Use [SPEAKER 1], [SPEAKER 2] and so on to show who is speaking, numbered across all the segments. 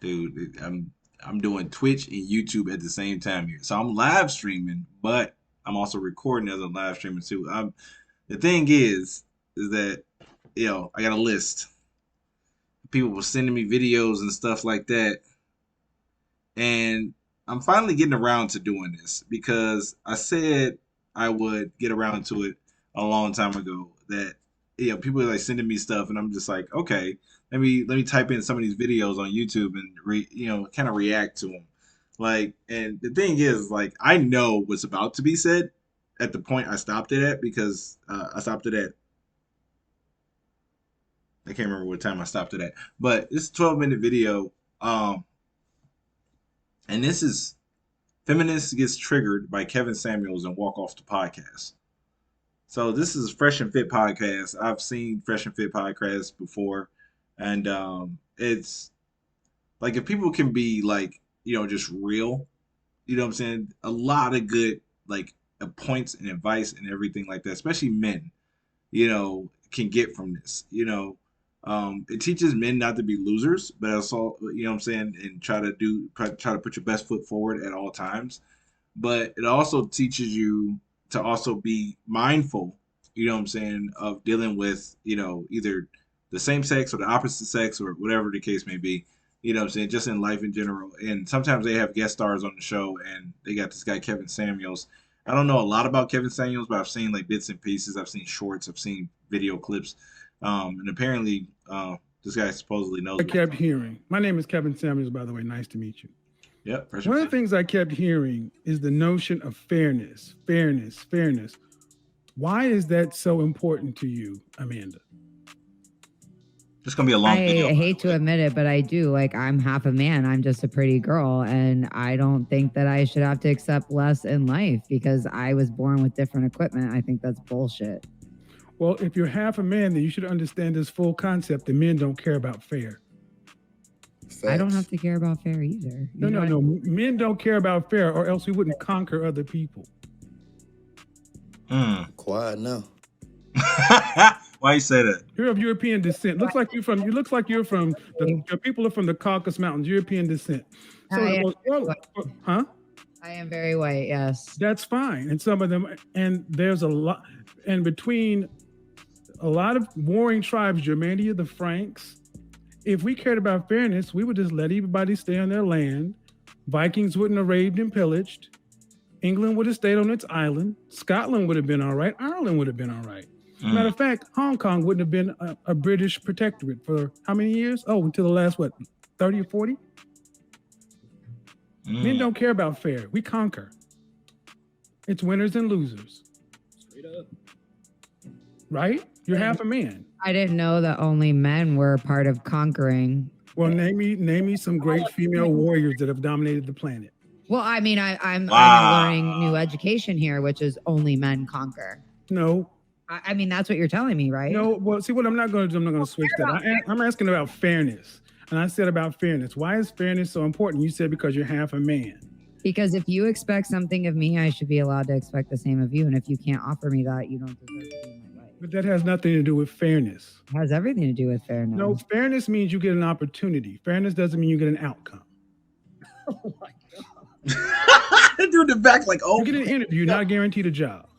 [SPEAKER 1] dude, I'm doing Twitch and YouTube at the same time here. So I'm live streaming, but I'm also recording as I'm live streaming too. The thing is that I got a list. People were sending me videos and stuff like that, and I'm finally getting around to doing this because I said I would get around to it a long time ago. That people are like sending me stuff, and I'm just like, okay, let me type in some of these videos on YouTube and kind of react to them. Like, and the thing is, like, I know what's about to be said at the point I stopped it at because I stopped it at I can't remember what time I stopped it at, but it's a 12-minute video. And this is Feminist Gets Triggered by Kevin Samuels and Walk Off the Podcast. So this is Fresh and Fit podcast. I've seen Fresh and Fit podcasts before, and it's like if people can be like just real, what I'm saying. A lot of good like points and advice and everything like that, especially men, can get from this. It teaches men not to be losers, but also, what I'm saying, and try to put your best foot forward at all times. But it also teaches you to also be mindful, what I'm saying, of dealing with, either the same sex or the opposite sex or whatever the case may be, what I'm saying, just in life in general. And sometimes they have guest stars on the show, and they got this guy, Kevin Samuels. I don't know a lot about Kevin Samuels, but I've seen like bits and pieces. I've seen shorts, I've seen video clips. And apparently, this guy supposedly knows.
[SPEAKER 2] I kept hearing. My name is Kevin Samuels, by the way. Nice to meet you.
[SPEAKER 1] Yep.
[SPEAKER 2] One of the things I kept hearing is the notion of fairness. Why is that so important to you, Amanda?
[SPEAKER 1] It's gonna be a long video.
[SPEAKER 3] I hate to admit it, but I do. Like, I'm half a man. I'm just a pretty girl, and I don't think that I should have to accept less in life because I was born with different equipment. I think that's bullshit.
[SPEAKER 2] Well, if you're half a man, then you should understand this full concept that men don't care about fair.
[SPEAKER 3] Facts. I don't have to care about fair either.
[SPEAKER 2] No. Men don't care about fair, or else we wouldn't conquer other people.
[SPEAKER 4] Quiet now.
[SPEAKER 1] Why you say that?
[SPEAKER 2] You're of European descent. Looks like you're from. The people are from the Caucasus Mountains. European descent. So huh?
[SPEAKER 3] I am very white. Yes.
[SPEAKER 2] That's fine. And some of them, and there's a lot, and between a lot of warring tribes, Germania, the Franks. If we cared about fairness, we would just let everybody stay on their land. Vikings wouldn't have raided and pillaged. England would have stayed on its island. Scotland would have been all right. Ireland would have been all right. Matter of fact, Hong Kong wouldn't have been a British protectorate for how many years? Oh, until the last, 30 or 40? Men don't care about fair. We conquer. It's winners and losers. Straight up. Right? You're half a man.
[SPEAKER 3] I didn't know that only men were part of conquering.
[SPEAKER 2] Well, name me some great female warriors that have dominated the planet.
[SPEAKER 3] Well, I mean, I'm learning new education here, which is only men conquer.
[SPEAKER 2] No.
[SPEAKER 3] I mean, that's what you're telling me, right?
[SPEAKER 2] No. Well, see, what I'm not going to do, I'm not going to switch that. I'm asking about fairness. And I said about fairness. Why is fairness so important? You said because you're half a man.
[SPEAKER 3] Because if you expect something of me, I should be allowed to expect the same of you. And if you can't offer me that, you don't deserve to be my wife.
[SPEAKER 2] But that has nothing to do with fairness.
[SPEAKER 3] It has everything to do with fairness.
[SPEAKER 2] No, fairness means you get an opportunity. Fairness doesn't mean you get an outcome.
[SPEAKER 3] Oh my God.
[SPEAKER 1] Dude, the back like, oh.
[SPEAKER 2] You get an interview, not guaranteed a job.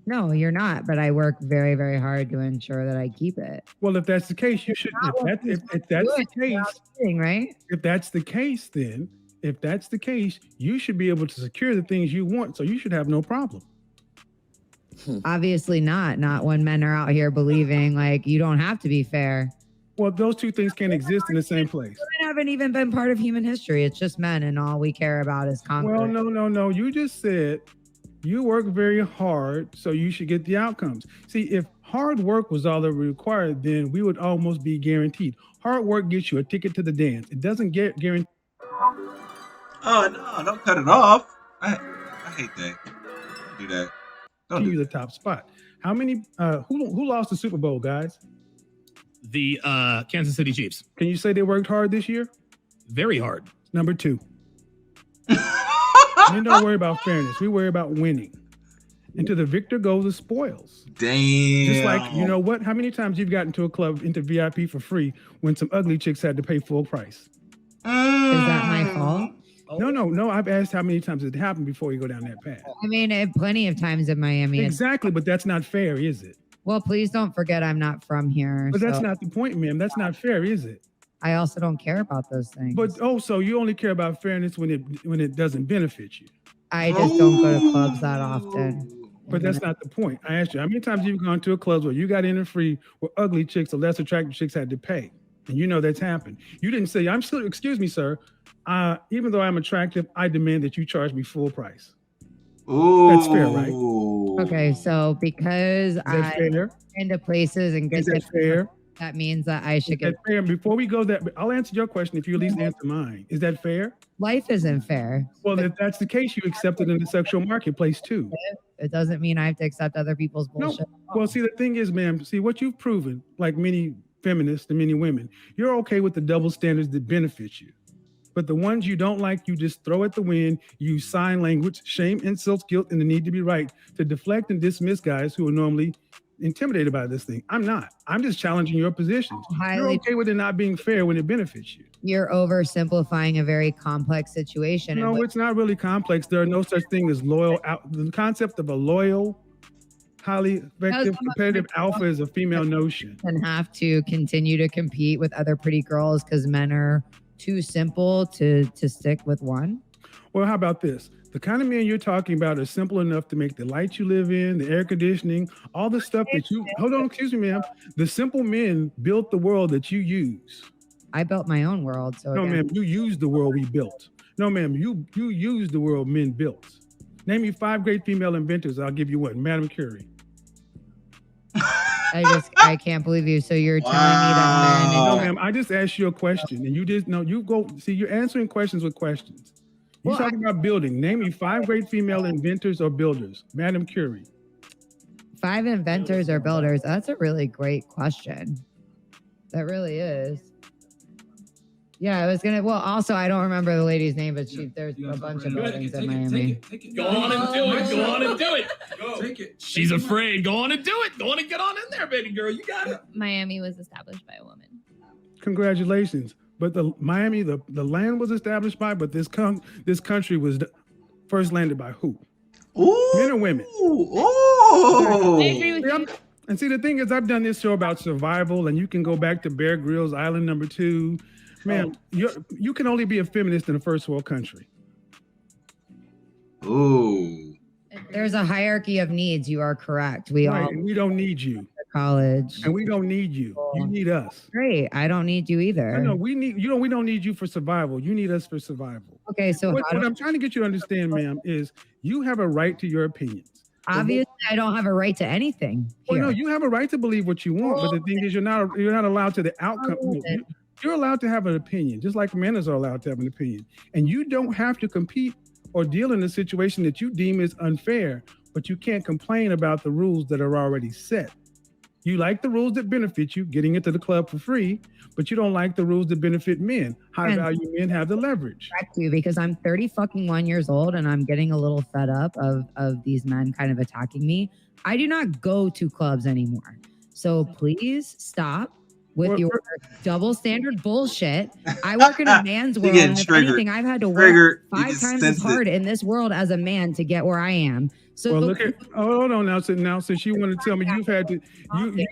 [SPEAKER 3] No, you're not. But I work very, very hard to ensure that I keep it.
[SPEAKER 2] Well, if that's the case, you should. If that's the case,
[SPEAKER 3] right?
[SPEAKER 2] If that's the case, then if that's the case, you should be able to secure the things you want. So you should have no problem.
[SPEAKER 3] Obviously not. Not when men are out here believing like you don't have to be fair.
[SPEAKER 2] Well, those two things can't exist in the same place.
[SPEAKER 3] Women haven't even been part of human history. It's just men, and all we care about is conquer.
[SPEAKER 2] Well, no. You just said you work very hard, so you should get the outcomes. See, if hard work was all that required, then we would almost be guaranteed. Hard work gets you a ticket to the dance. It doesn't get guaranteed.
[SPEAKER 1] Oh no! Don't cut it off. I hate that. Don't do that. Don't do
[SPEAKER 2] the top spot. How many? Who lost the Super Bowl, guys?
[SPEAKER 5] The Kansas City Chiefs.
[SPEAKER 2] Can you say they worked hard this year?
[SPEAKER 5] Very hard.
[SPEAKER 2] Number 2. Men don't worry about fairness. We worry about winning. And to the victor goes the spoils.
[SPEAKER 1] Damn.
[SPEAKER 2] Just like, you know what? How many times you've gotten to a club into VIP for free when some ugly chicks had to pay full price?
[SPEAKER 3] Is that my fault?
[SPEAKER 2] No. I've asked how many times it happened before you go down that path.
[SPEAKER 3] I mean, plenty of times in Miami.
[SPEAKER 2] Exactly, but that's not fair, is it?
[SPEAKER 3] Well, please don't forget I'm not from here.
[SPEAKER 2] But that's not the point, ma'am. That's not fair, is it?
[SPEAKER 3] I also don't care about those things.
[SPEAKER 2] But so you only care about fairness when it doesn't benefit you.
[SPEAKER 3] I just don't go to clubs that often.
[SPEAKER 2] But that's not the point. I asked you, how many times have you gone to a club where you got in for free, where ugly chicks or less attractive chicks had to pay? And you know that's happened. You didn't say, I'm still, excuse me, sir. Even though I'm attractive, I demand that you charge me full price.
[SPEAKER 1] Ooh.
[SPEAKER 2] That's fair, right?
[SPEAKER 3] Okay, so because I into places and get
[SPEAKER 2] that fair?
[SPEAKER 3] That means that I should get
[SPEAKER 2] fair. Before we go that, I'll answer your question if you at least answer mine. Is that fair?
[SPEAKER 3] Life isn't fair.
[SPEAKER 2] Well, if that's the case, you accept it in the sexual marketplace too.
[SPEAKER 3] It doesn't mean I have to accept other people's bullshit.
[SPEAKER 2] No. Well, see, the thing is, ma'am, see what you've proven, like many feminists and many women, you're okay with the double standards that benefit you. But the ones you don't like, you just throw at the wind, use sign language, shame, insults, guilt, and the need to be right to deflect and dismiss guys who are normally intimidated by this thing. I'm not. I'm just challenging your positions. You're okay with it not being fair when it benefits you.
[SPEAKER 3] You're oversimplifying a very complex situation.
[SPEAKER 2] No, it's not really complex. There are no such thing as loyal. The concept of a loyal, highly effective, competitive alpha is a female notion.
[SPEAKER 3] And have to continue to compete with other pretty girls because men are too simple to stick with one.
[SPEAKER 2] Well, how about this? The kind of men you're talking about are simple enough to make the lights you live in, the air conditioning, all the stuff that you, hold on, excuse me, ma'am. The simple men built the world that you use.
[SPEAKER 3] I built my own world. So
[SPEAKER 2] no, ma'am, you used the world we built. No, ma'am, you used the world men built. Name me 5 great female inventors. I'll give you one. Madame Curie.
[SPEAKER 3] I can't believe you. So you're telling me that men.
[SPEAKER 2] No, ma'am, I just asked you a question and you just, no, you go, see, you're answering questions with questions. You're talking about building. Name me 5 great female inventors or builders. Madame Curie.
[SPEAKER 3] 5 inventors or builders. That's a really great question. That really is. Yeah, I was gonna. Well, also I don't remember the lady's name, but there's a bunch of buildings in Miami.
[SPEAKER 5] Go on and do it. Go on and do it.
[SPEAKER 4] Go. Take it.
[SPEAKER 5] She's afraid. Go on and do it. Go on and get on in there, baby girl. You got it.
[SPEAKER 6] Miami was established by a woman.
[SPEAKER 2] Congratulations. But the Miami, the land was established by, but this country was first landed by who?
[SPEAKER 1] Ooh.
[SPEAKER 2] Men or women?
[SPEAKER 1] Ooh.
[SPEAKER 6] I agree with you.
[SPEAKER 2] And see, the thing is, I've done this show about survival, and you can go back to Bear Grylls Island number 2. Man, you can only be a feminist in a first world country.
[SPEAKER 1] Ooh.
[SPEAKER 3] There's a hierarchy of needs. You are correct. We
[SPEAKER 2] don't need you.
[SPEAKER 3] College.
[SPEAKER 2] And we don't need you. You need us.
[SPEAKER 3] Great. I don't need you either.
[SPEAKER 2] I know we need you. We don't need you for survival. You need us for survival.
[SPEAKER 3] Okay, so
[SPEAKER 2] what I'm trying to get you to understand, ma'am, is you have a right to your opinions.
[SPEAKER 3] Obviously, I don't have a right to anything.
[SPEAKER 2] Well, no, you have a right to believe what you want, but the thing is, you're not allowed to the outcome. You're allowed to have an opinion, just like men are allowed to have an opinion, and you don't have to compete or deal in a situation that you deem is unfair. But you can't complain about the rules that are already set. You like the rules that benefit you, getting into the club for free, but you don't like the rules that benefit men. High value men have the leverage.
[SPEAKER 3] Correct you, because I'm 31 years old and I'm getting a little fed up of these men kind of attacking me. I do not go to clubs anymore. So please stop with your double standard bullshit. I work in a man's world. And if anything, I've had to work 5 times as hard in this world as a man to get where I am. So
[SPEAKER 2] well, look at, hold on now. Since you want to tell me you've had to,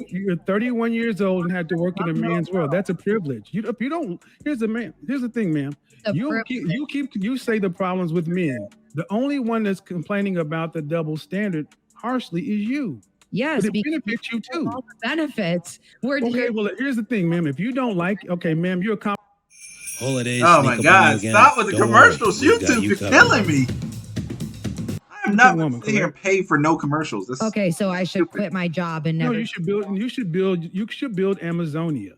[SPEAKER 2] you're 31 years old and had to work in a man's world. That's a privilege. If you don't, here's the thing, ma'am. You say the problems with men. The only one that's complaining about the double standard harshly is you.
[SPEAKER 3] Yes,
[SPEAKER 2] but it benefits you too.
[SPEAKER 3] All the benefits.
[SPEAKER 2] Okay, well, here's the thing, ma'am. If you don't like, okay, ma'am, you're a
[SPEAKER 4] holidays.
[SPEAKER 1] Oh my God! Stop with the commercials. YouTube, you're killing me. I'm not here and pay for no commercials.
[SPEAKER 3] Okay, so I should quit my job and never.
[SPEAKER 2] No, you should build Amazonia,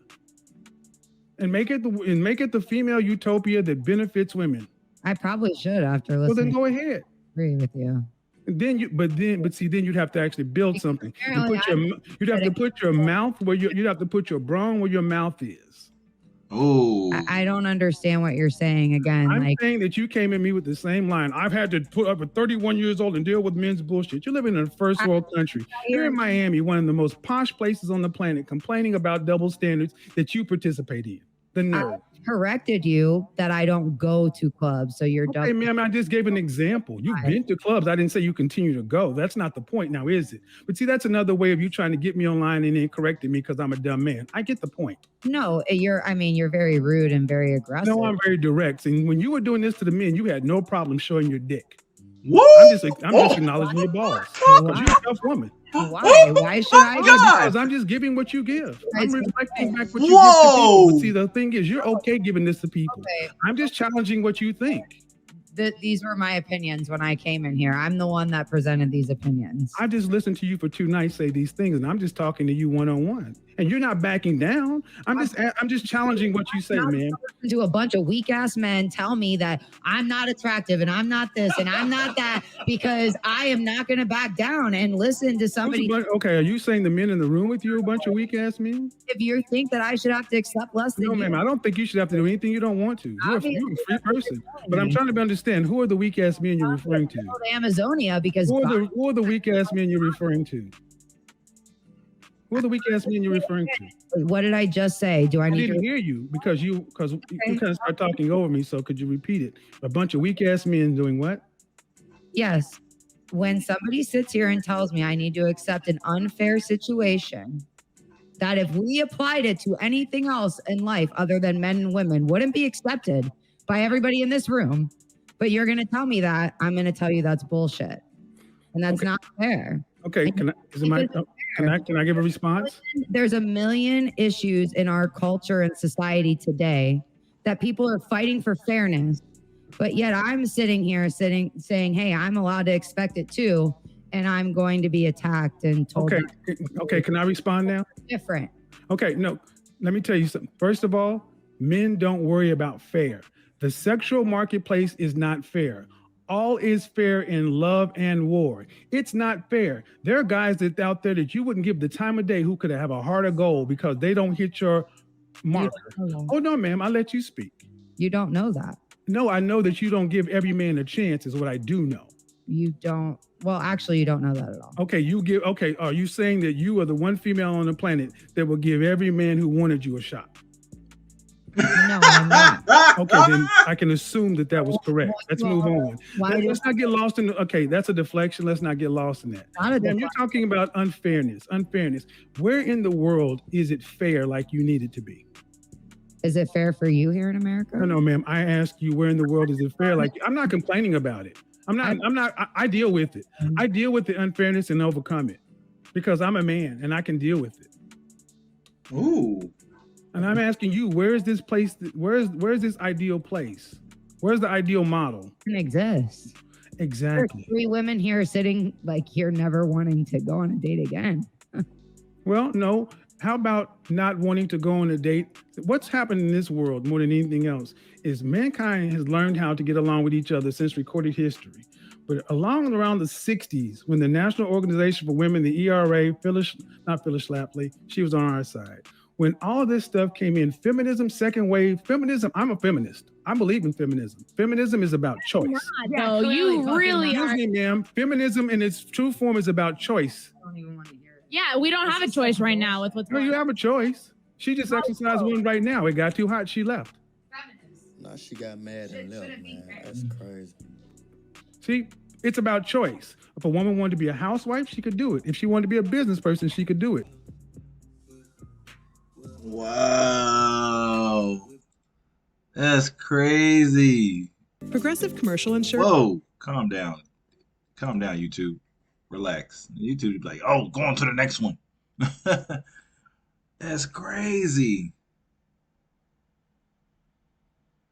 [SPEAKER 2] and make it the female utopia that benefits women.
[SPEAKER 3] I probably should after listening.
[SPEAKER 2] Well, then go ahead.
[SPEAKER 3] Agree with you.
[SPEAKER 2] And then you'd have to actually build something. You'd have to put your mouth where you'd have to put your brawn where your mouth is.
[SPEAKER 1] Oh,
[SPEAKER 3] I don't understand what you're saying again.
[SPEAKER 2] I'm saying that you came at me with the same line. I've had to put up at 31 years old and deal with men's bullshit. You're living in a first world country. You're in Miami, one of the most posh places on the planet, complaining about double standards that you participate in. The nerve.
[SPEAKER 3] Corrected you that I don't go to clubs, so you're
[SPEAKER 2] Okay, ma'am, I just gave an example. You've been to clubs. I didn't say you continue to go. That's not the point now, is it? But see, that's another way of you trying to get me online and then correcting me because I'm a dumb man. I get the point.
[SPEAKER 3] No, you're very rude and very aggressive.
[SPEAKER 2] No, I'm very direct. And when you were doing this to the men, you had no problem showing your dick.
[SPEAKER 1] Woo!
[SPEAKER 2] I'm just acknowledging your balls. Because you're a tough woman.
[SPEAKER 3] Why? Why should I?
[SPEAKER 2] Because I'm just giving what you give. I'm reflecting back what you give to
[SPEAKER 1] Whoa!
[SPEAKER 2] people. But see, the thing is, you're okay giving this to people.
[SPEAKER 3] Okay.
[SPEAKER 2] I'm just challenging what you think.
[SPEAKER 3] These were my opinions when I came in here. I'm the one that presented these opinions.
[SPEAKER 2] I just listened to you for 2 nights say these things, and I'm just talking to you one-on-one. And you're not backing down. I'm just challenging what you say, man.
[SPEAKER 3] To a bunch of weak ass men tell me that I'm not attractive and I'm not this and I'm not that because I am not going to back down and listen to somebody.
[SPEAKER 2] Okay, are you saying the men in the room with you are a bunch of weak ass men?
[SPEAKER 3] If you think that I should have to accept less than
[SPEAKER 2] no, ma'am, I don't think you should have to do anything you don't want to. You're a free person. But I'm trying to understand, who are the weak ass men you're referring to?
[SPEAKER 3] The Amazonia, because
[SPEAKER 2] who are the weak ass men you're referring to? Who are the weak ass men you're referring to?
[SPEAKER 3] What did I just say? Do I need
[SPEAKER 2] to hear you because you kind of start talking over me? So could you repeat it? A bunch of weak ass men doing what?
[SPEAKER 3] Yes. When somebody sits here and tells me I need to accept an unfair situation, that if we applied it to anything else in life other than men and women, wouldn't be accepted by everybody in this room. But you're going to tell me that, I'm going to tell you that's bullshit. And that's not fair.
[SPEAKER 2] Okay, can I give a response?
[SPEAKER 3] There's a million issues in our culture and society today that people are fighting for fairness, but yet I'm sitting here saying, hey, I'm allowed to expect it too, and I'm going to be attacked and told.
[SPEAKER 2] Okay, can I respond now?
[SPEAKER 3] Different.
[SPEAKER 2] Okay, no, let me tell you something. First of all, men don't worry about fair. The sexual marketplace is not fair. All is fair in love and war. It's not fair. There are guys out there that you wouldn't give the time of day who could have a heart of gold because they don't hit your marker. Oh, no, ma'am, I'll let you speak.
[SPEAKER 3] You don't know that.
[SPEAKER 2] No, I know that you don't give every man a chance is what I do know.
[SPEAKER 3] You don't. Well, actually, you don't know that at all.
[SPEAKER 2] Okay, are you saying that you are the one female on the planet that will give every man who wanted you a shot?
[SPEAKER 3] No, I'm not.
[SPEAKER 2] Okay, then I can assume that was correct. Let's move on. Let's not get lost in okay, that's a deflection. Let's not get lost in that. You're talking about unfairness. Where in the world is it fair like you need it to be?
[SPEAKER 3] Is it fair for you here in America?
[SPEAKER 2] No, ma'am. I ask you, where in the world is it fair? Like, I'm not complaining about it. I deal with it. I deal with the unfairness and overcome it because I'm a man and I can deal with it.
[SPEAKER 1] Ooh.
[SPEAKER 2] And I'm asking you, where is this place? Where's this ideal place? Where's the ideal model?
[SPEAKER 3] It exists.
[SPEAKER 2] Exactly.
[SPEAKER 3] There's 3 women here sitting like here, never wanting to go on a date again.
[SPEAKER 2] Well, no. How about not wanting to go on a date? What's happened in this world more than anything else is mankind has learned how to get along with each other since recorded history. But around the 60s, when the National Organization for Women, the ERA, not Phyllis Schlafly, she was on our side. When all this stuff came in, feminism, second wave, feminism, I'm a feminist. I believe in feminism. Feminism is about choice.
[SPEAKER 6] No, you really are.
[SPEAKER 2] Excuse me, ma'am. Feminism in its true form is about choice.
[SPEAKER 3] I don't even want to hear it.
[SPEAKER 6] Yeah, we don't have a choice right now with what's
[SPEAKER 2] No,
[SPEAKER 6] going
[SPEAKER 2] you
[SPEAKER 6] on.
[SPEAKER 2] have a choice. She just exercised one right now. It got too hot. She left.
[SPEAKER 4] No, she got mad and left, man. That's crazy.
[SPEAKER 2] See, it's about choice. If a woman wanted to be a housewife, she could do it. If she wanted to be a business person, she could do it.
[SPEAKER 1] Wow. That's crazy.
[SPEAKER 7] Progressive Commercial Insurance.
[SPEAKER 1] Whoa, calm down. Calm down, YouTube. Relax. YouTube be like, oh, go on to the next one. That's crazy.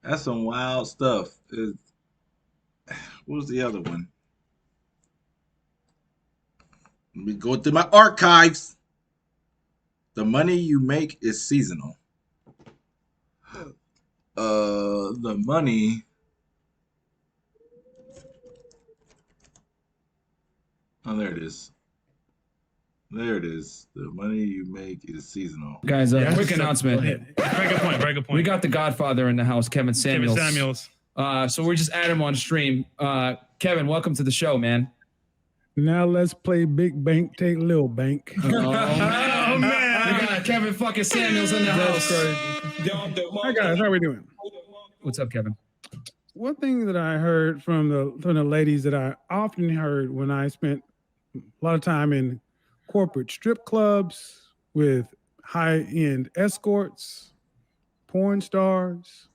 [SPEAKER 1] That's some wild stuff. What was the other one? Let me go through my archives. The money you make is seasonal. The money. Oh, there it is. There it is. The money you make is seasonal.
[SPEAKER 8] Guys, quick announcement.
[SPEAKER 2] Break a point.
[SPEAKER 8] We got the Godfather in the house, Kevin Samuels. So we're just adding him on stream. Kevin, welcome to the show, man.
[SPEAKER 2] Now let's play Big Bank, take Lil Bank.
[SPEAKER 8] Oh, man. We got Kevin fucking Samuels in the house.
[SPEAKER 2] That's crazy. Hi guys, how we doing?
[SPEAKER 8] What's up, Kevin?
[SPEAKER 2] One thing that I heard from the ladies that I often heard when I spent a lot of time in corporate strip clubs with high-end escorts, porn stars,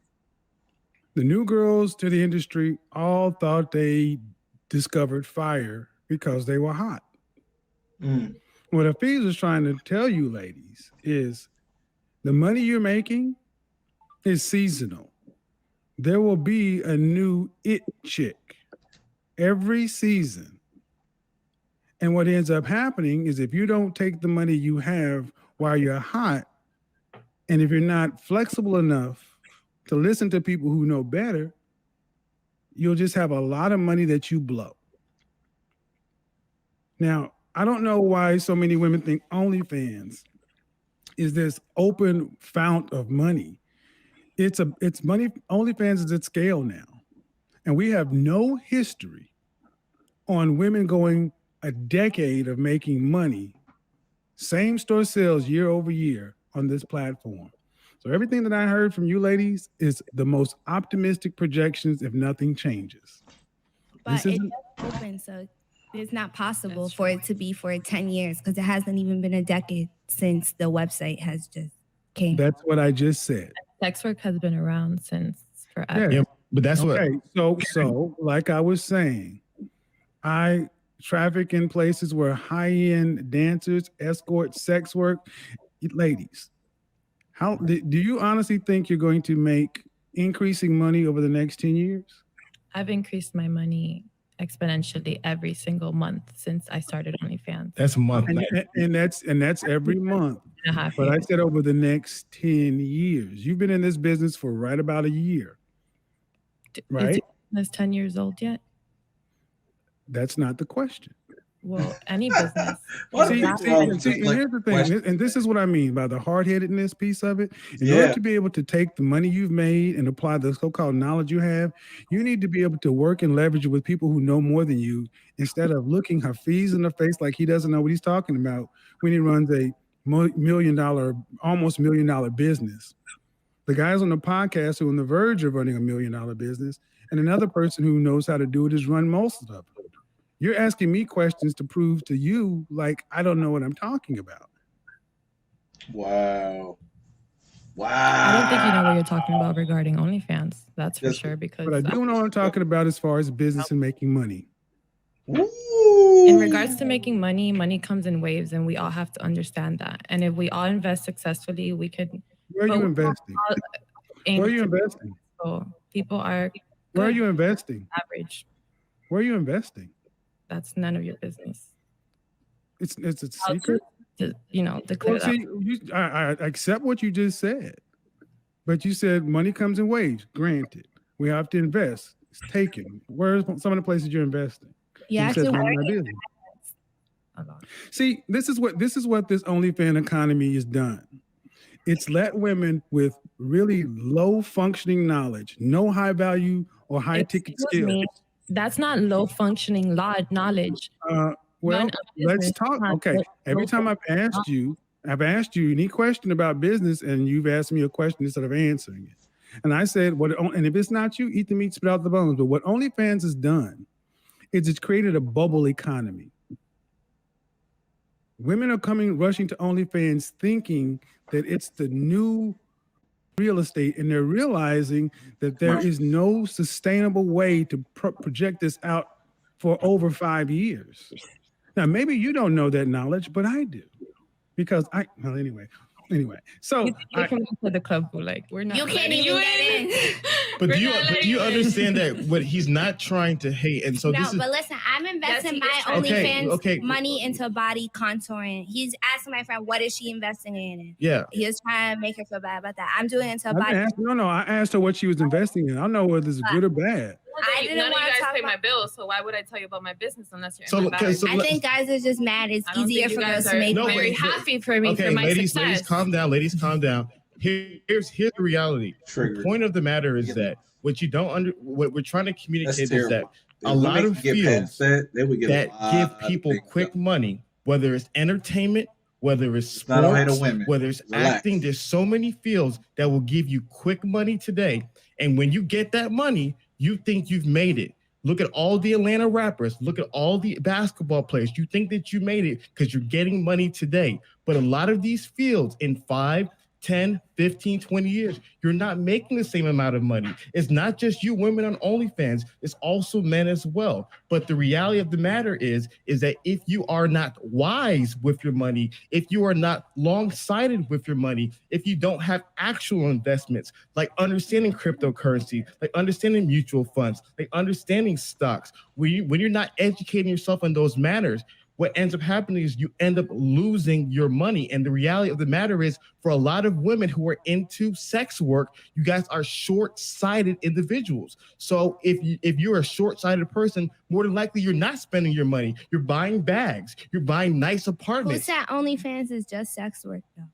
[SPEAKER 2] the new girls to the industry all thought they discovered fire because they were hot.
[SPEAKER 1] Mm.
[SPEAKER 2] What Hafiz was trying to tell you ladies is the money you're making is seasonal. There will be a new it chick every season. And what ends up happening is if you don't take the money you have while you're hot, and if you're not flexible enough to listen to people who know better, you'll just have a lot of money that you blow. Now, I don't know why so many women think OnlyFans is this open fount of money. It's money. OnlyFans is at scale now. And we have no history on women going a decade of making money, same store sales year over year on this platform. So everything that I heard from you ladies is the most optimistic projections if nothing changes.
[SPEAKER 9] But it's open, so it's not possible for it to be for 10 years because it hasn't even been a decade since the website has just came.
[SPEAKER 2] That's what I just said.
[SPEAKER 6] Sex work has been around since forever.
[SPEAKER 2] Yeah,
[SPEAKER 10] but that's
[SPEAKER 2] okay. So like I was saying, I traffic in places where high-end dancers, escorts, sex work, ladies. How do you honestly think you're going to make increasing money over the next 10 years?
[SPEAKER 6] I've increased my money exponentially every single month since I started OnlyFans.
[SPEAKER 10] That's a month.
[SPEAKER 2] And that's every month. But I said over the next 10 years. You've been in this business for right about a year. Right?
[SPEAKER 6] Is 10 years old yet?
[SPEAKER 2] That's not the question.
[SPEAKER 6] Well, any business.
[SPEAKER 2] See, and here's the thing, and this is what I mean by the hard-headedness piece of it. In order to be able to take the money you've made and apply the so-called knowledge you have, you need to be able to work and leverage it with people who know more than you, instead of looking Hafiz in the face like he doesn't know what he's talking about when he runs a almost $1 million business. The guys on the podcast who are on the verge of running $1 million business, and another person who knows how to do it is run most of it. You're asking me questions to prove to you like I don't know what I'm talking about.
[SPEAKER 1] Wow.
[SPEAKER 6] I don't think you know what you're talking about regarding OnlyFans. That's for sure. Because
[SPEAKER 2] but I do know what I'm talking about as far as business and making money.
[SPEAKER 6] In regards to making money, money comes in waves, and we all have to understand that. And if we all invest successfully, we could.
[SPEAKER 2] Where are you investing? Where are you investing?
[SPEAKER 6] So people are.
[SPEAKER 2] Where are you investing?
[SPEAKER 6] Average.
[SPEAKER 2] Where are you investing?
[SPEAKER 6] That's none of your business.
[SPEAKER 2] It's a secret.
[SPEAKER 6] Declare that.
[SPEAKER 2] I accept what you just said, but you said money comes in waves. Granted, we have to invest. It's taken. Where's some of the places you're investing?
[SPEAKER 9] Yeah,
[SPEAKER 2] you said, see, this is what this OnlyFans economy is done. It's let women with really low functioning knowledge, no high value or high ticket skills.
[SPEAKER 6] That's not low functioning knowledge.
[SPEAKER 2] Well, let's talk. Okay. Every time I've asked you any question about business, and you've asked me a question instead of answering it. And I said, and if it's not you, eat the meat, spit out the bones. But what OnlyFans has done is it's created a bubble economy. Women are rushing to OnlyFans thinking that it's the new real estate, and they're realizing that there is no sustainable way to project this out for over 5 years. Now, maybe you don't know that knowledge, but I do, because anyway. So
[SPEAKER 6] you come to the club, like we're not.
[SPEAKER 9] You can't even get in.
[SPEAKER 10] But do you understand that what he's not trying to hate? And so
[SPEAKER 9] but listen, I'm investing my OnlyFans money into body contouring. He's asking my friend, what is she investing in?
[SPEAKER 10] Yeah.
[SPEAKER 9] He was trying to make her feel bad about that. I'm doing it into body.
[SPEAKER 2] I asked her what she was investing in. I don't know whether it's good or bad.
[SPEAKER 6] I didn't want to talk pay my bills, so why would I tell you about my business unless you're in my bag?
[SPEAKER 9] I think guys are just mad. It's easier for girls to make money.
[SPEAKER 6] Very happy for me for my success.
[SPEAKER 10] Ladies, calm down. Here's the reality. The point of the matter is that what we're trying to communicate is that a lot of fields that give people quick money, whether it's entertainment, whether it's
[SPEAKER 1] not all hate
[SPEAKER 10] sports,
[SPEAKER 1] on women.
[SPEAKER 10] whether it's
[SPEAKER 1] Relax.
[SPEAKER 10] acting. There's so many fields that will give you quick money today. And when you get that money, you think you've made it. Look at all the Atlanta rappers. Look at all the basketball players. You think that you made it because you're getting money today. But a lot of these fields in 5, 10, 15, 20 years, you're not making the same amount of money. It's not just you women on OnlyFans, it's also men as well. But the reality of the matter is that if you are not wise with your money, if you are not long-sighted with your money, if you don't have actual investments, like understanding cryptocurrency, like understanding mutual funds, like understanding stocks, when you're not educating yourself in those matters, what ends up happening is you end up losing your money. And the reality of the matter is, for a lot of women who are into sex work, you guys are short-sighted individuals. So if you're a short-sighted person, more than likely you're not spending your money. You're buying bags. You're buying nice
[SPEAKER 9] Who
[SPEAKER 10] apartments.
[SPEAKER 9] said OnlyFans is just sex work though?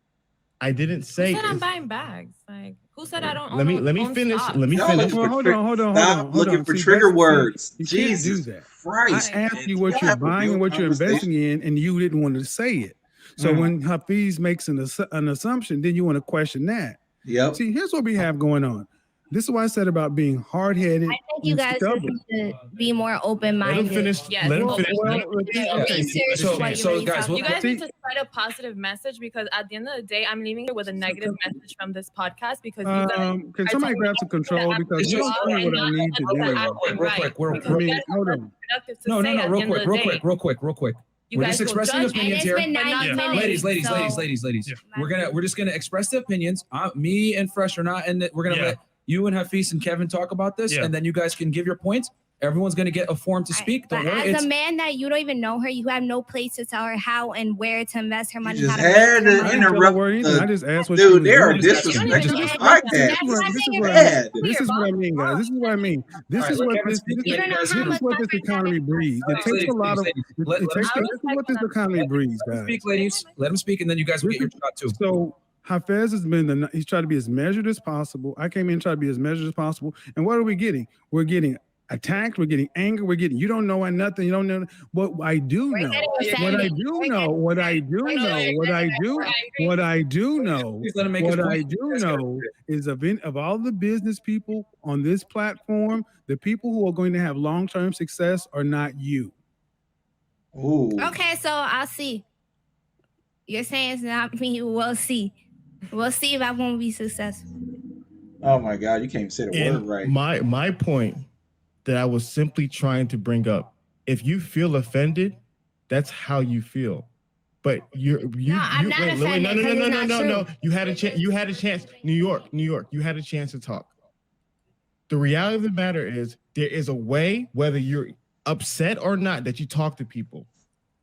[SPEAKER 10] I didn't say.
[SPEAKER 6] Who said I'm buying bags? Like, who said I don't?
[SPEAKER 10] Let me finish. Let me finish.
[SPEAKER 2] Well, hold on.
[SPEAKER 1] Stop looking for trigger words.
[SPEAKER 2] You
[SPEAKER 1] Jesus
[SPEAKER 2] can't do that.
[SPEAKER 1] Christ.
[SPEAKER 2] I asked you what you're buying and what you're investing in, and you didn't want to say it. So when Hafiz makes an assumption, then you want to question that.
[SPEAKER 1] Yep.
[SPEAKER 2] See, here's what we have going on. This is what I said about being hard-headed.
[SPEAKER 9] I think you guys need to be more open-minded.
[SPEAKER 10] Let him finish.
[SPEAKER 6] Yes.
[SPEAKER 10] Let him finish.
[SPEAKER 6] So
[SPEAKER 8] guys,
[SPEAKER 6] you guys need to spread a positive message, because at the end of the day, I'm leaving here with a negative message from this podcast because you guys
[SPEAKER 2] can somebody grab some control, because you don't know what I need to do.
[SPEAKER 8] Real quick.
[SPEAKER 2] Hold on.
[SPEAKER 8] No, real quick. We're just expressing opinions here. Ladies. We're just gonna express the opinions. Me and Fresh are not, and we're gonna let you and Hafiz and Kevin talk about this, and then you guys can give your points. Everyone's going to get a forum to speak. Don't worry.
[SPEAKER 9] As a man that you don't even know her, you have no place to tell her how and where to invest her money.
[SPEAKER 1] You just had to interrupt.
[SPEAKER 2] I just asked what
[SPEAKER 1] dude, they are disrespectful.
[SPEAKER 2] This is what I mean, guys. This is what I mean. This is what this economy breeds. It takes a lot of. This is what this economy breeds, guys.
[SPEAKER 8] Speak, ladies. Let them speak, and then you guys will get your shot too.
[SPEAKER 2] So Hafez has been he's tried to be as measured as possible. I came in and tried to be as measured as possible. And what are we getting? We're getting attacked. We're getting anger. We're getting, you don't know nothing. You don't know what I do know. What I do know is of all the business people on this platform, the people who are going to have long-term success are not you.
[SPEAKER 1] Ooh.
[SPEAKER 9] Okay, so I'll see. You're saying it's not me. We'll see. We'll see if I won't be successful.
[SPEAKER 1] Oh my God, you can't even say the word right.
[SPEAKER 10] My point that I was simply trying to bring up, if you feel offended, that's how you feel. But I'm not offended. No. You had a chance. New York. You had a chance to talk. The reality of the matter is there is a way, whether you're upset or not, that you talk to people.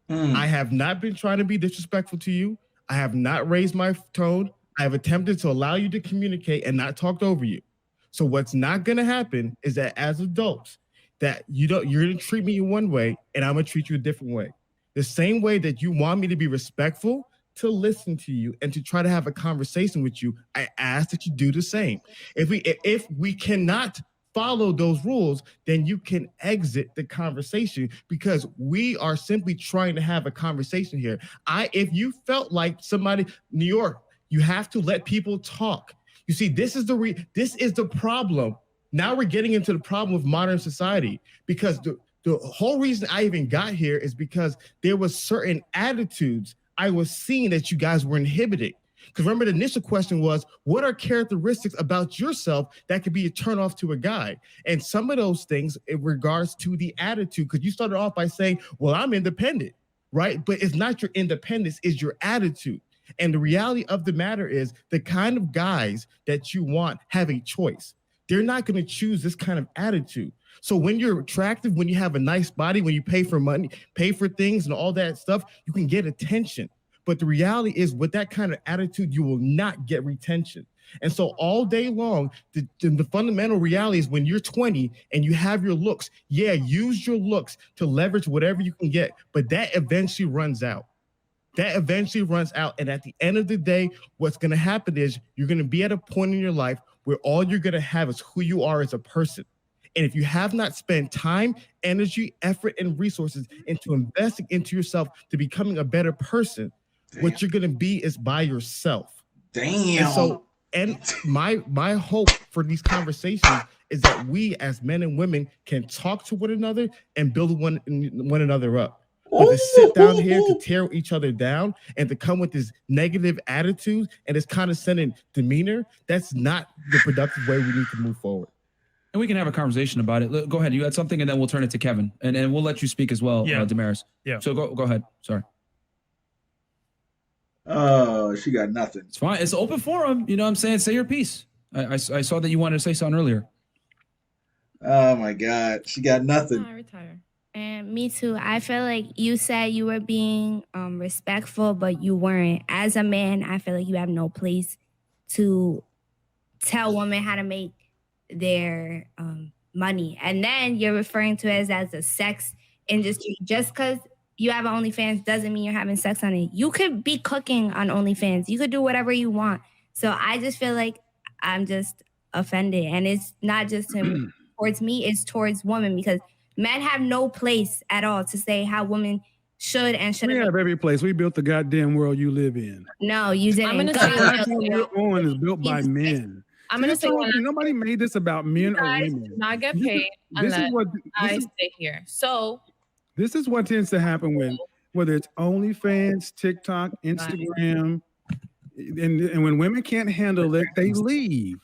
[SPEAKER 10] I have not been trying to be disrespectful to you. I have not raised my tone. I have attempted to allow you to communicate and not talked over you. So what's not going to happen is that as adults, that you're going to treat me one way and I'm going to treat you a different way. The same way that you want me to be respectful, to listen to you and to try to have a conversation with you, I ask that you do the same. If we cannot follow those rules, then you can exit the conversation, because we are simply trying to have a conversation here. If you felt like somebody, New York, you have to let people talk. You see, this is the problem. Now we're getting into the problem of modern society, because the whole reason I even got here is because there was certain attitudes I was seeing that you guys were inhibiting. Because remember, the initial question was, what are characteristics about yourself that could be a turnoff to a guy? And some of those things in regards to the attitude, because you started off by saying, well, I'm independent, right? But it's not your independence, it's your attitude. And the reality of the matter is the kind of guys that you want have a choice. They're not going to choose this kind of attitude. So when you're attractive, when you have a nice body, when you pay for money, pay for things and all that stuff, you can get attention. But the reality is, with that kind of attitude, you will not get retention. And so all day long, the fundamental reality is when you're 20 and you have your looks, use your looks to leverage whatever you can get. But that eventually runs out. And at the end of the day, what's going to happen is you're going to be at a point in your life where all you're going to have is who you are as a person. And if you have not spent time, energy, effort, and resources into investing into yourself to becoming a better person,
[SPEAKER 1] Damn.
[SPEAKER 10] What you're gonna be is by yourself.
[SPEAKER 1] Damn.
[SPEAKER 10] And so, and my hope for these conversations is that we as men and women can talk to one another and build one another up. But to sit down here to tear each other down and to come with this negative attitude and this condescending demeanor, that's not the productive way we need to move forward.
[SPEAKER 8] And we can have a conversation about it. Go ahead. You had something, and then we'll turn it to Kevin, and we'll let you speak as well, Damaris.
[SPEAKER 2] Yeah.
[SPEAKER 8] So go ahead. Sorry.
[SPEAKER 1] Oh, she got nothing.
[SPEAKER 8] It's fine. It's open forum. You know what I'm saying? Say your piece. I saw that you wanted to say something earlier.
[SPEAKER 1] Oh my God, she got nothing.
[SPEAKER 6] I retire.
[SPEAKER 9] And me too. I feel like you said you were being respectful, but you weren't. As a man, I feel like you have no place to tell women how to make their money. And then you're referring to it as a sex industry. Just because you have OnlyFans doesn't mean you're having sex on it. You could be cooking on OnlyFans. You could do whatever you want. So I just feel like I'm just offended. And it's not just towards me, it's towards women, because men have no place at all to say how women should and shouldn't.
[SPEAKER 2] We have every place. We built the goddamn world you live in.
[SPEAKER 9] No, you didn't.
[SPEAKER 6] I'm gonna
[SPEAKER 2] The
[SPEAKER 6] say
[SPEAKER 2] platform we're on is built by men.
[SPEAKER 6] I'm gonna say
[SPEAKER 2] nobody made this about men or
[SPEAKER 6] guys
[SPEAKER 2] women.
[SPEAKER 6] do not get paid unless I stay here. So
[SPEAKER 2] this is what tends to happen when, whether it's OnlyFans, TikTok, Instagram, and when women can't handle it, they leave.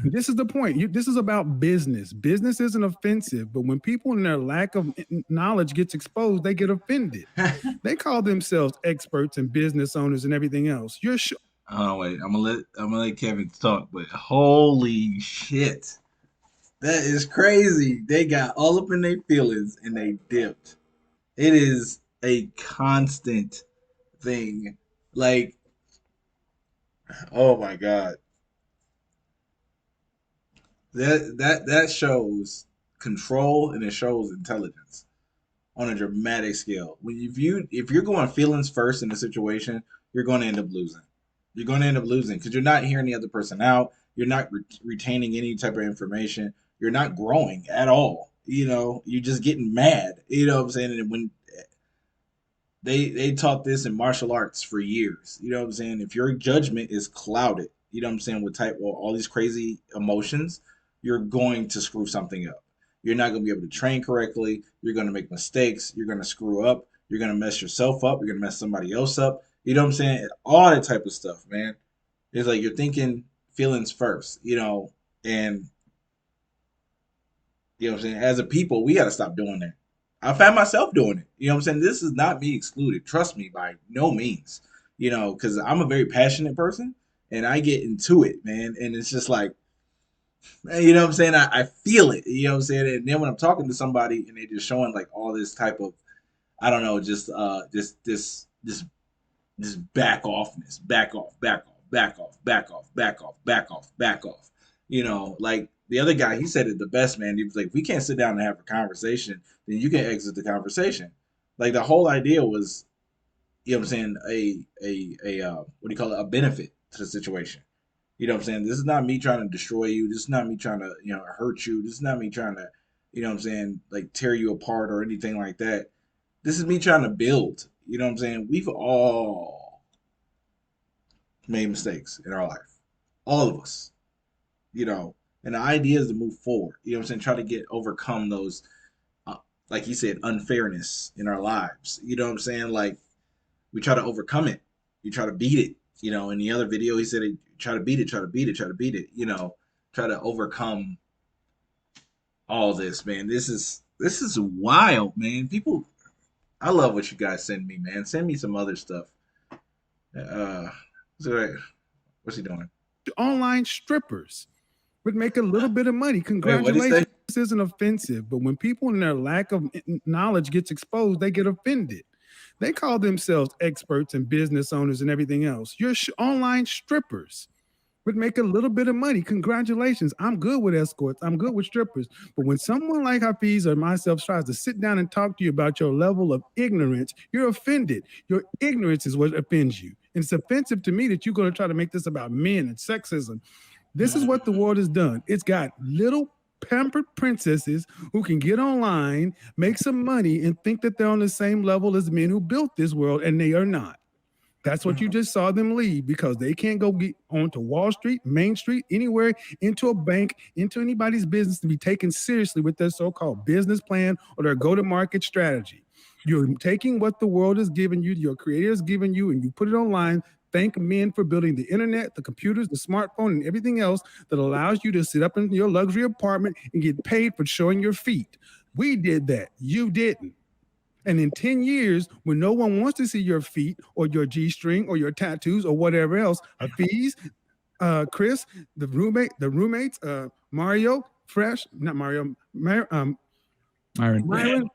[SPEAKER 2] This is the point. This is about business. Business isn't offensive, but when people in their lack of knowledge gets exposed, they get offended. They call themselves experts and business owners and everything else. You're sure.
[SPEAKER 1] Oh wait, I'm gonna let Kevin talk, but holy shit, that is crazy. They got all up in their feelings and they dipped. It is a constant thing. Like, oh my God. That shows control and it shows intelligence on a dramatic scale. If you're going feelings first in a situation, you're going to end up losing. You're going to end up losing because you're not hearing the other person out. You're not retaining any type of information. You're not growing at all. You know, you're just getting mad. You know what I'm saying? And when they taught this in martial arts for years. You know what I'm saying? If your judgment is clouded, you know what I'm saying, with all these crazy emotions, you're going to screw something up. You're not going to be able to train correctly. You're going to make mistakes. You're going to screw up. You're going to mess yourself up. You're going to mess somebody else up. You know what I'm saying? All that type of stuff, man. It's like you're thinking feelings first, you know, and you know what I'm saying? As a people, we got to stop doing that. I found myself doing it. You know what I'm saying? This is not me excluded. Trust me, by no means. You know, because I'm a very passionate person and I get into it, man. And it's just like, you know what I'm saying? I feel it. You know what I'm saying? And then when I'm talking to somebody and they're just showing like all this type of, I don't know, just this back offness, back off, back off, back off, back off, back off, back off, back off. You know, like the other guy, he said it the best, man. He was like, if we can't sit down and have a conversation, then you can exit the conversation. Like the whole idea was, you know what I'm saying, what do you call it, a benefit to the situation. You know what I'm saying? This is not me trying to destroy you. This is not me trying to, you know, hurt you. This is not me trying to, you know what I'm saying, like tear you apart or anything like that. This is me trying to build. You know what I'm saying? We've all made mistakes in our life. All of us. You know, and the idea is to move forward. You know what I'm saying? Try to overcome those, like he said, unfairness in our lives. You know what I'm saying? Like, we try to overcome it. You try to beat it. You know, in the other video, he said, try to beat it, try to beat it, try to beat it. You know, try to overcome all this, man. This is wild, man. People, I love what you guys send me, man. Send me some other stuff. What's he doing?
[SPEAKER 2] Online strippers would make a little bit of money. Congratulations. This isn't offensive, but when people in their lack of knowledge gets exposed, they get offended. They call themselves experts and business owners and everything else. You're online strippers would make a little bit of money. Congratulations. I'm good with escorts. I'm good with strippers. But when someone like Hafiz or myself tries to sit down and talk to you about your level of ignorance, you're offended. Your ignorance is what offends you. And it's offensive to me that you're going to try to make this about men and sexism. This is what the world has done. It's got little pampered princesses who can get online, make some money, and think that they're on the same level as men who built this world, and they are not. That's what you just saw them leave because they can't go get onto Wall Street, Main Street, anywhere, into a bank, into anybody's business to be taken seriously with their so-called business plan or their go-to-market strategy. You're taking what the world has given you, your creator has given you, and you put it online. Thank men for building the internet, the computers, the smartphone, and everything else that allows you to sit up in your luxury apartment and get paid for showing your feet. We did that. You didn't. And in 10 years, when no one wants to see your feet or your G-string or your tattoos or whatever else, Hafiz, Chris, the roommates, Mario, Fresh, not Mario, Myron,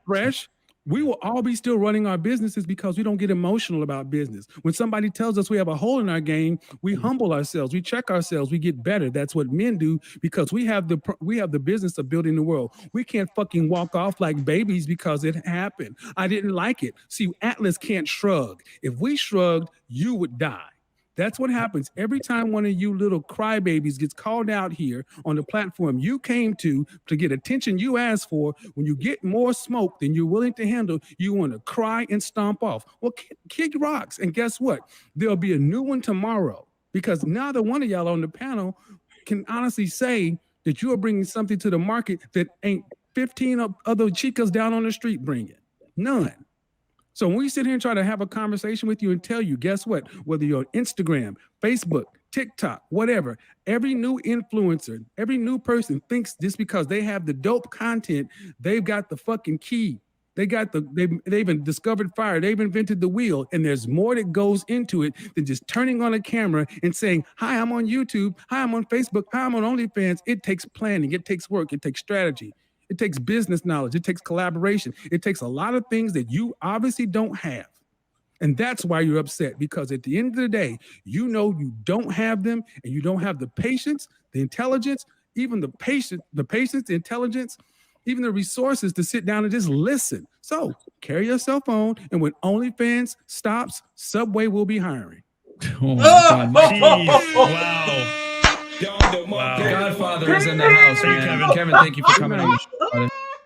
[SPEAKER 2] Fresh, we will all be still running our businesses because we don't get emotional about business. When somebody tells us we have a hole in our game, we humble ourselves, we check ourselves, we get better. That's what men do because we have the business of building the world. We can't fucking walk off like babies because it happened. I didn't like it. See, Atlas can't shrug. If we shrugged, you would die. That's what happens every time one of you little crybabies gets called out here on the platform you came to get attention you asked for. When you get more smoke than you're willing to handle, you want to cry and stomp off. Well, kick rocks. And guess what? There'll be a new one tomorrow because neither one of y'all on the panel can honestly say that you are bringing something to the market that ain't 15 other chicas down on the street bringing. None. So when we sit here and try to have a conversation with you and tell you, guess what? Whether you're on Instagram, Facebook, TikTok, whatever, every new influencer, every new person thinks just because they have the dope content, they've got the fucking key. They've discovered fire. They've invented the wheel. And there's more that goes into it than just turning on a camera and saying, hi, I'm on YouTube. Hi, I'm on Facebook. Hi, I'm on OnlyFans. It takes planning. It takes work. It takes strategy. It takes business knowledge. It takes collaboration. It takes a lot of things that you obviously don't have. And that's why you're upset, because at the end of the day, you know you don't have them and you don't have the patience, the intelligence, even the patience, the intelligence, even the resources to sit down and just listen. So carry your cell phone, and when OnlyFans stops, Subway will be hiring.
[SPEAKER 8] Oh my God.
[SPEAKER 11] Jeez. Wow.
[SPEAKER 8] Wow. The Godfather is in the house, man. Kevin. Kevin, thank you for coming on the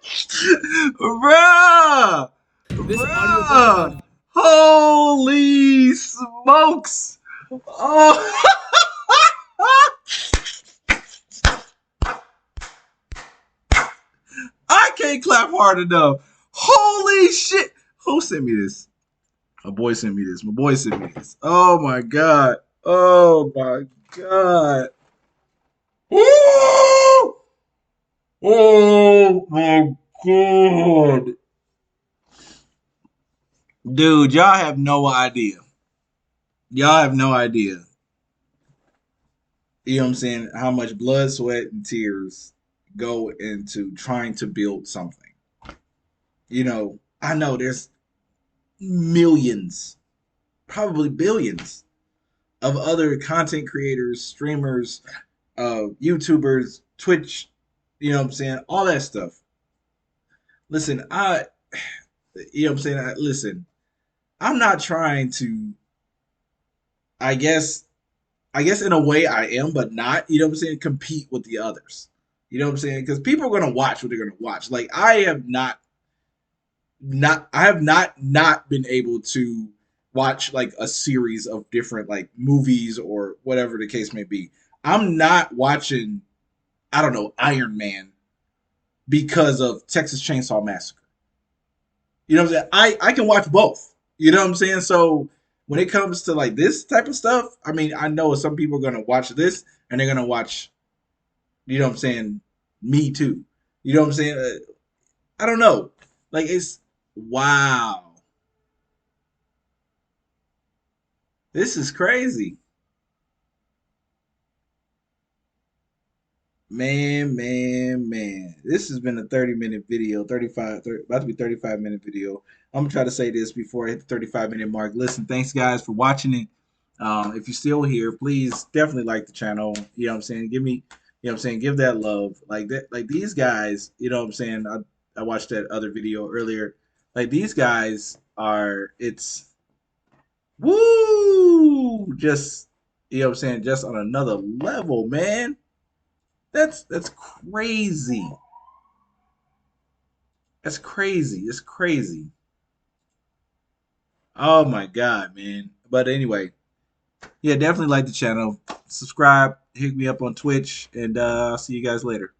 [SPEAKER 8] show,
[SPEAKER 1] Bruh! Bruh! Holy smokes! Oh! I can't clap hard enough. Holy shit! Who sent me this? My boy sent me this. Oh my God. Oh my God. Ooh! Oh my God. Dude, y'all have no idea. Y'all have no idea. You know what I'm saying? How much blood, sweat, and tears go into trying to build something. You know, I know there's millions, probably billions of other content creators, streamers, YouTubers, Twitch, you know what I'm saying? All that stuff. Listen, you know what I'm saying? Listen, I'm not trying to, I guess in a way I am, but not, you know what I'm saying, compete with the others. You know what I'm saying? Because people are gonna watch what they're gonna watch. Like I have not been able to watch like a series of different like movies or whatever the case may be. I'm not watching, I don't know, Iron Man because of Texas Chainsaw Massacre. You know what I'm saying? I can watch both. You know what I'm saying? So when it comes to like this type of stuff, I mean, I know some people are gonna watch this and they're gonna watch, you know what I'm saying, Me Too. You know what I'm saying? I don't know. Like it's wow. This is crazy. Man. This has been a 30-minute video, 35, 30, about to be 35-minute video. I'm gonna try to say this before I hit the 35-minute mark. Listen, thanks guys for watching it. If you're still here, please definitely like the channel. You know what I'm saying? Give me, you know what I'm saying? Give that love. Like that, like these guys, you know what I'm saying? I watched that other video earlier. Like these guys are, it's woo, just, you know what I'm saying? Just on another level, man. That's crazy. That's crazy. It's crazy. Oh my God, man. But anyway, yeah, definitely like the channel. Subscribe. Hit me up on Twitch, and I'll see you guys later.